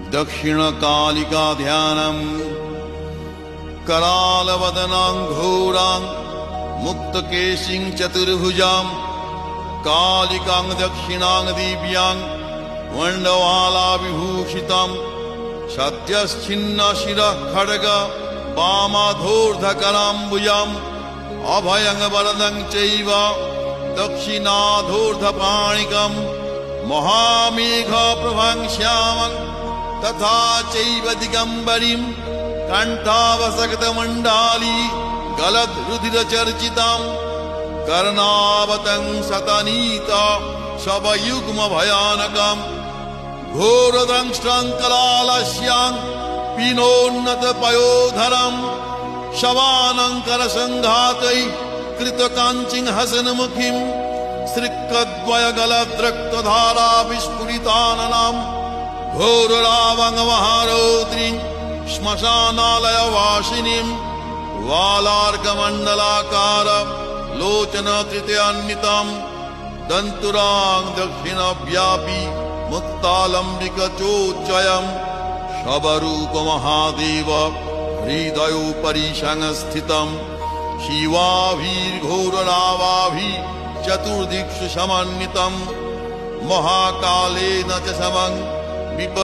दक्षिणकालिका ध्यानम् करालवदनां घोरां मुक्तकेशिं चतुर्भुजां कालिकां दक्षिणां दिव्यां वंडमाला विभूषितां सत्यश्चिन्नशिरः खड्ग वामाधोर्धकराम्बुजाम् अभयं वरदं चैव दक्षिणाधोर्धपाणिकम् महामेघप्रभं श्यामं तथा चैव दिगम्बरीं कण्ठावसक्तमण्डाली गलद्रुधिरचर्चितां कर्णावतं शतनीता शवयुग्मभयानकम् घोरदंष्ट्रं करालस्यां पीनोन्नतपयोधरं शवानङ्करसङ्घातै कृतकाञ्चिं हसनमुखीं श्रिक्कद्वयगलद्रक्तधारा विस्फुरिताननां घोररावङ्गमहारौद्रीं श्मशानालयवासिनीं वालार्कमण्डलाकार लोचनतृतीयान्वितां दन्तुरां दक्षिणव्यापी मुक्तालम्बिकचोच्चयं शवरूपमहादेव हृदयोपरि संस्थितं शिवाभिर्घोरनाभाभिः चतुर्दिक्षु समन्वितं महाकालेन च समं